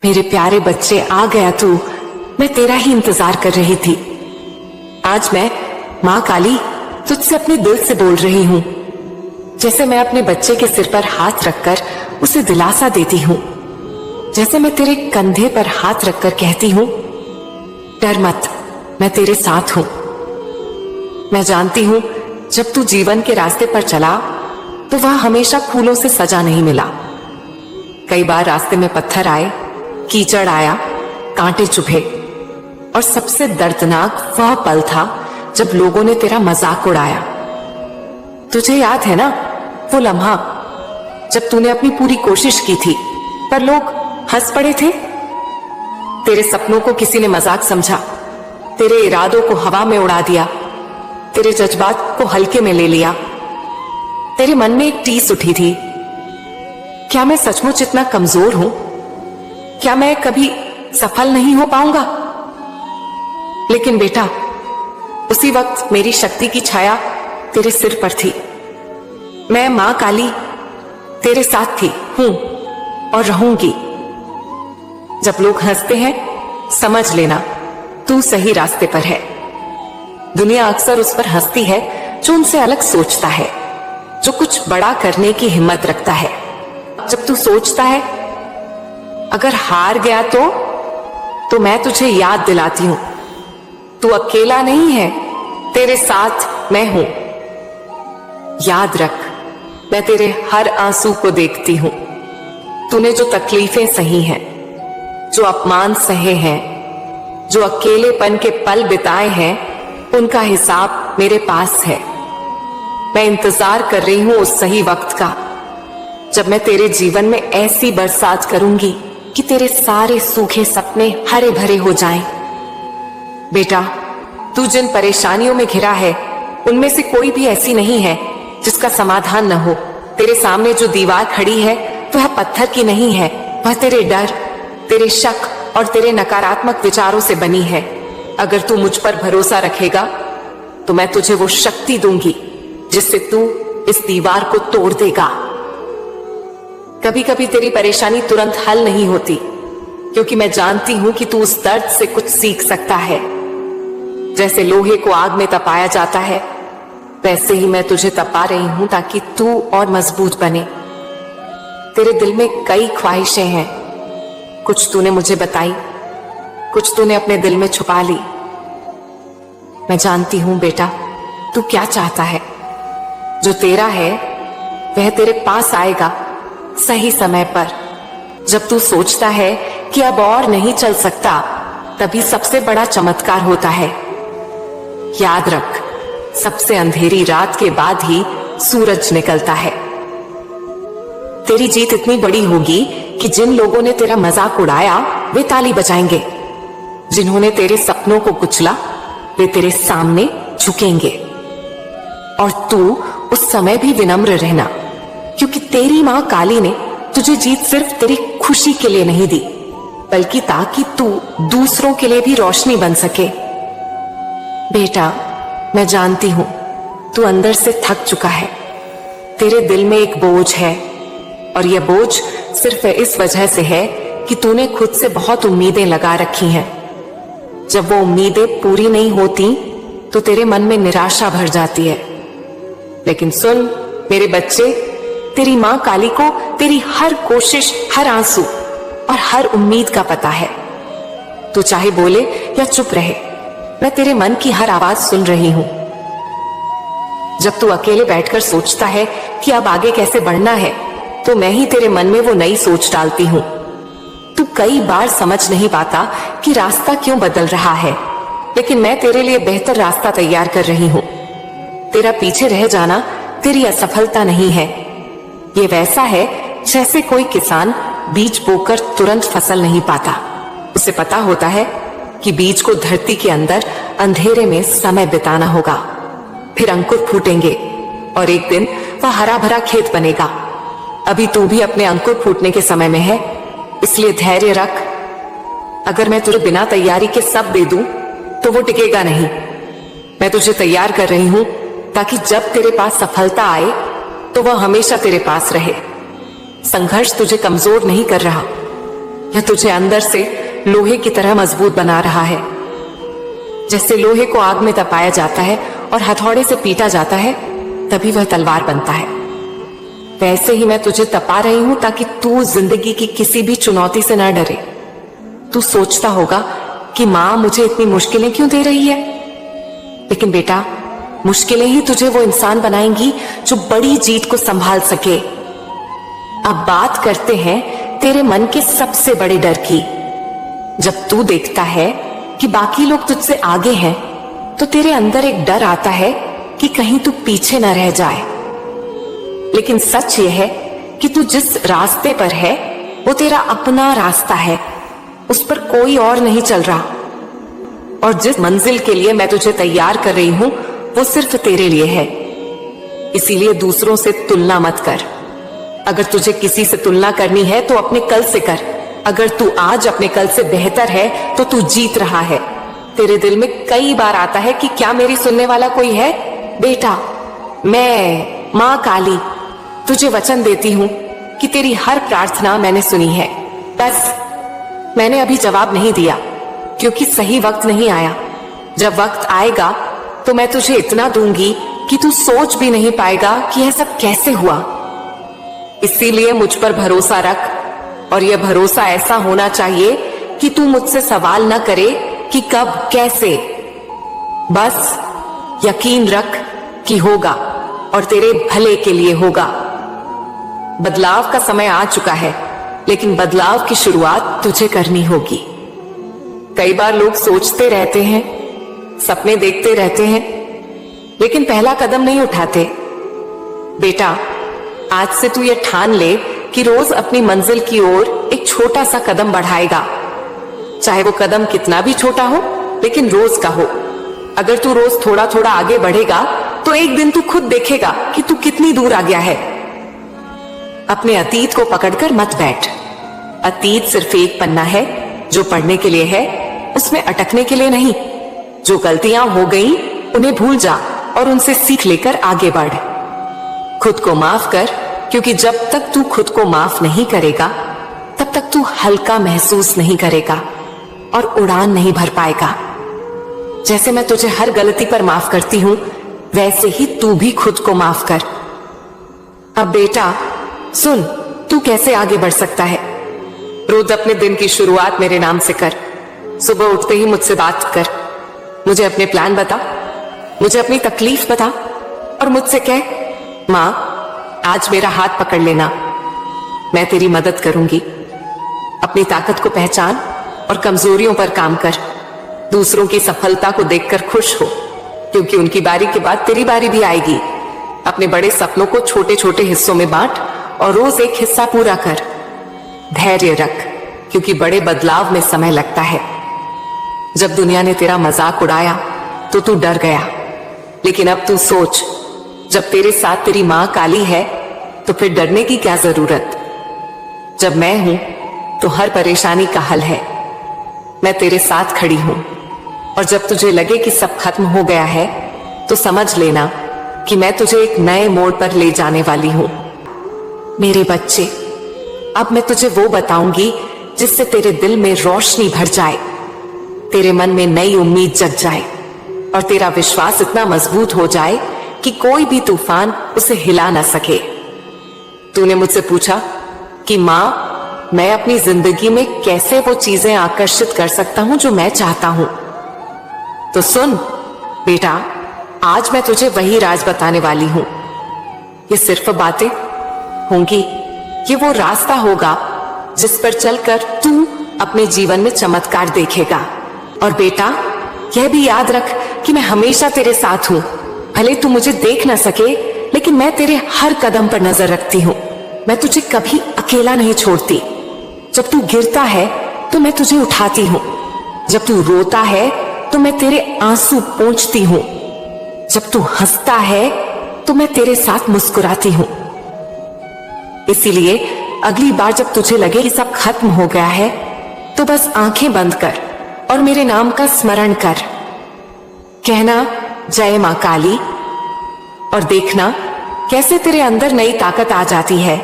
मेरे प्यारे बच्चे, आ गया तू। मैं तेरा ही इंतजार कर रही थी। आज मैं माँ काली तुझसे अपने दिल से बोल रही हूँ। जैसे मैं अपने बच्चे के सिर पर हाथ रखकर उसे दिलासा देती हूँ, जैसे मैं तेरे कंधे पर हाथ रखकर कहती हूँ, डर मत, मैं तेरे साथ हूं। मैं जानती हूं जब तू जीवन के रास्ते पर चला तो वह हमेशा फूलों से सजा नहीं मिला। कई बार रास्ते में पत्थर आए, कीचड़ आया, कांटे चुभे, और सबसे दर्दनाक वह पल था जब लोगों ने तेरा मजाक उड़ाया। तुझे याद है ना वो लम्हा जब तूने अपनी पूरी कोशिश की थी पर लोग हंस पड़े थे? तेरे सपनों को किसी ने मजाक समझा, तेरे इरादों को हवा में उड़ा दिया, तेरे जज्बात को हल्के में ले लिया। तेरे मन में एक टीस उठी थी, क्या मैं सचमुच इतना कमजोर हूं? क्या मैं कभी सफल नहीं हो पाऊंगा? लेकिन बेटा, उसी वक्त मेरी शक्ति की छाया तेरे सिर पर थी। मैं मां काली तेरे साथ थी, हूं और रहूंगी। जब लोग हंसते हैं समझ लेना तू सही रास्ते पर है। दुनिया अक्सर उस पर हंसती है जो उनसे अलग सोचता है, जो कुछ बड़ा करने की हिम्मत रखता है। जब तू सोचता है अगर हार गया तो मैं तुझे याद दिलाती हूं, तू अकेला नहीं है, तेरे साथ मैं हूं। याद रख, मैं तेरे हर आंसू को देखती हूं। तूने जो तकलीफें सही हैं, जो अपमान सहे हैं, जो अकेलेपन के पल बिताए हैं, उनका हिसाब मेरे पास है। मैं इंतजार कर रही हूं उस सही वक्त का जब मैं तेरे जीवन में ऐसी बरसात करूंगी कि तेरे सारे सूखे सपने हरे भरे हो जाएं। बेटा, तू जिन परेशानियों में घिरा है उनमें से कोई भी ऐसी नहीं है जिसका समाधान न हो। तेरे सामने जो दीवार खड़ी है वह पत्थर की नहीं है, वह तेरे डर, तेरे शक और तेरे नकारात्मक विचारों से बनी है। अगर तू मुझ पर भरोसा रखेगा तो मैं तुझे वो शक्ति दूंगी जिससे तू इस दीवार को तोड़ देगा। कभी कभी तेरी परेशानी तुरंत हल नहीं होती, क्योंकि मैं जानती हूं कि तू उस दर्द से कुछ सीख सकता है। जैसे लोहे को आग में तपाया जाता है, वैसे ही मैं तुझे तपा रही हूं ताकि तू और मजबूत बने। तेरे दिल में कई ख्वाहिशें हैं, कुछ तूने मुझे बताई, कुछ तूने अपने दिल में छुपा ली। मैं जानती हूं बेटा, तू क्या चाहता है। जो तेरा है वह तेरे पास आएगा सही समय पर। जब तू सोचता है कि अब और नहीं चल सकता, तभी सबसे बड़ा चमत्कार होता है। याद रख, सबसे अंधेरी रात के बाद ही सूरज निकलता है। तेरी जीत इतनी बड़ी होगी कि जिन लोगों ने तेरा मजाक उड़ाया वे ताली बजाएंगे, जिन्होंने तेरे सपनों को कुचला वे तेरे सामने झुकेंगे। और तू उस समय भी विनम्र रहना, क्योंकि तेरी मां काली ने तुझे जीत सिर्फ तेरी खुशी के लिए नहीं दी, बल्कि ताकि तू दूसरों के लिए भी रोशनी बन सके। बेटा, मैं जानती हूं तू अंदर से थक चुका है। तेरे दिल में एक बोझ है, और यह बोझ सिर्फ इस वजह से है कि तूने खुद से बहुत उम्मीदें लगा रखी हैं। जब वो उम्मीदें पूरी नहीं होती तो तेरे मन में निराशा भर जाती है। लेकिन सुन मेरे बच्चे, तेरी मां काली को तेरी हर कोशिश, हर आंसू और हर उम्मीद का पता है। तू चाहे बोले या चुप रहे, मैं तेरे मन की हर आवाज सुन रही हूं। जब तू अकेले बैठकर सोचता है कि अब आगे कैसे बढ़ना है, तो मैं ही तेरे मन में वो नई सोच डालती हूं। तू कई बार समझ नहीं पाता कि रास्ता क्यों बदल रहा है, लेकिन मैं तेरे लिए बेहतर रास्ता तैयार कर रही हूं। तेरा पीछे रह जाना तेरी असफलता नहीं है। ये वैसा है जैसे कोई किसान बीज बोकर तुरंत फसल नहीं पाता। उसे पता होता है कि बीज को धरती के अंदर अंधेरे में समय बिताना होगा, फिर अंकुर फूटेंगे और एक दिन वह हरा भरा खेत बनेगा। अभी तू भी अपने अंकुर फूटने के समय में है, इसलिए धैर्य रख। अगर मैं तुझे बिना तैयारी के सब दे दूं तो वो टिकेगा नहीं। मैं तुझे तैयार कर रही हूं ताकि जब तेरे पास सफलता आए तो वह हमेशा तेरे पास रहे। संघर्ष तुझे कमजोर नहीं कर रहा, यह तुझे अंदर से लोहे की तरह मजबूत बना रहा है। जैसे लोहे को आग में तपाया जाता है और हथौड़े से पीटा जाता है तभी वह तलवार बनता है, वैसे ही मैं तुझे तपा रही हूं ताकि तू जिंदगी की किसी भी चुनौती से न डरे। तू सोचता होगा कि मां मुझे इतनी मुश्किलें क्यों दे रही है, लेकिन बेटा मुश्किलें ही तुझे वो इंसान बनाएंगी जो बड़ी जीत को संभाल सके। अब बात करते हैं तेरे मन के सबसे बड़े डर की। जब तू देखता है कि बाकी लोग तुझसे आगे हैं तो तेरे अंदर एक डर आता है कि कहीं तू पीछे न रह जाए। लेकिन सच यह है कि तू जिस रास्ते पर है वो तेरा अपना रास्ता है, उस पर कोई और नहीं चल रहा। और जिस मंजिल के लिए मैं तुझे तैयार कर रही हूं वो सिर्फ तेरे लिए है। इसीलिए दूसरों से तुलना मत कर। अगर तुझे किसी से तुलना करनी है तो अपने कल से कर। अगर तू आज अपने कल से बेहतर है तो तू जीत रहा है। तेरे दिल में कई बार आता है कि क्या मेरी सुनने वाला कोई है? बेटा, मैं मां काली तुझे वचन देती हूं कि तेरी हर प्रार्थना मैंने सुनी है। बस मैंने अभी जवाब नहीं दिया क्योंकि सही वक्त नहीं आया। जब वक्त आएगा तो मैं तुझे इतना दूंगी कि तू सोच भी नहीं पाएगा कि यह सब कैसे हुआ। इसीलिए मुझ पर भरोसा रख, और यह भरोसा ऐसा होना चाहिए कि तू मुझसे सवाल न करे कि कब कैसे। बस यकीन रख कि होगा और तेरे भले के लिए होगा। बदलाव का समय आ चुका है, लेकिन बदलाव की शुरुआत तुझे करनी होगी। कई बार लोग सोचते रहते हैं, सपने देखते रहते हैं, लेकिन पहला कदम नहीं उठाते। बेटा, आज से तू ये ठान ले कि रोज अपनी मंजिल की ओर एक छोटा सा कदम बढ़ाएगा। चाहे वो कदम कितना भी छोटा हो, लेकिन रोज का हो। अगर तू रोज थोड़ा थोड़ा आगे बढ़ेगा तो एक दिन तू खुद देखेगा कि तू कितनी दूर आ गया है। अपने अतीत को पकड़कर मत बैठ। अतीत सिर्फ एक पन्ना है जो पढ़ने के लिए है, उसमें अटकने के लिए नहीं। जो गलतियां हो गई उन्हें भूल जा और उनसे सीख लेकर आगे बढ़। खुद को माफ कर, क्योंकि जब तक तू खुद को माफ नहीं करेगा तब तक तू हल्का महसूस नहीं करेगा और उड़ान नहीं भर पाएगा। जैसे मैं तुझे हर गलती पर माफ करती हूं, वैसे ही तू भी खुद को माफ कर। अब बेटा सुन, तू कैसे आगे बढ़ सकता है। रोज अपने दिन की शुरुआत मेरे नाम से कर। सुबह उठते ही मुझसे बात कर, मुझे अपने प्लान बता, मुझे अपनी तकलीफ बता और मुझसे कह, मां आज मेरा हाथ पकड़ लेना, मैं तेरी मदद करूंगी। अपनी ताकत को पहचान और कमजोरियों पर काम कर। दूसरों की सफलता को देखकर खुश हो, क्योंकि उनकी बारी के बाद तेरी बारी भी आएगी। अपने बड़े सपनों को छोटे छोटे हिस्सों में बांट और रोज एक हिस्सा पूरा कर। धैर्य रख, क्योंकि बड़े बदलाव में समय लगता है। जब दुनिया ने तेरा मजाक उड़ाया तो तू डर गया, लेकिन अब तू सोच, जब तेरे साथ तेरी मां काली है तो फिर डरने की क्या जरूरत। जब मैं हूं तो हर परेशानी का हल है। मैं तेरे साथ खड़ी हूं, और जब तुझे लगे कि सब खत्म हो गया है तो समझ लेना कि मैं तुझे एक नए मोड़ पर ले जाने वाली हूं। मेरे बच्चे, अब मैं तुझे वो बताऊंगी जिससे तेरे दिल में रोशनी भर जाए, तेरे मन में नई उम्मीद जग जाए और तेरा विश्वास इतना मजबूत हो जाए कि कोई भी तूफान उसे हिला ना सके। तूने मुझसे पूछा कि मां, मैं अपनी जिंदगी में कैसे वो चीजें आकर्षित कर सकता हूं जो मैं चाहता हूं। तो सुन बेटा, आज मैं तुझे वही राज बताने वाली हूं। ये सिर्फ बातें होंगी, ये वो रास्ता होगा जिस पर चलकर तू अपने जीवन में चमत्कार देखेगा। और बेटा, यह भी याद रख कि मैं हमेशा तेरे साथ हूं। भले तू मुझे देख ना सके, लेकिन मैं तेरे हर कदम पर नजर रखती हूं। मैं तुझे कभी अकेला नहीं छोड़ती। जब तू गिरता है तो मैं तुझे उठाती हूं। जब तू रोता है तो मैं तेरे आंसू पोंछती हूं। जब तू हंसता है तो मैं तेरे साथ मुस्कुराती हूं। इसीलिए अगली बार जब तुझे लगे कि सब खत्म हो गया है तो बस आंखें बंद कर और मेरे नाम का स्मरण कर। कहना जय मां काली, और देखना कैसे तेरे अंदर नई ताकत आ जाती है।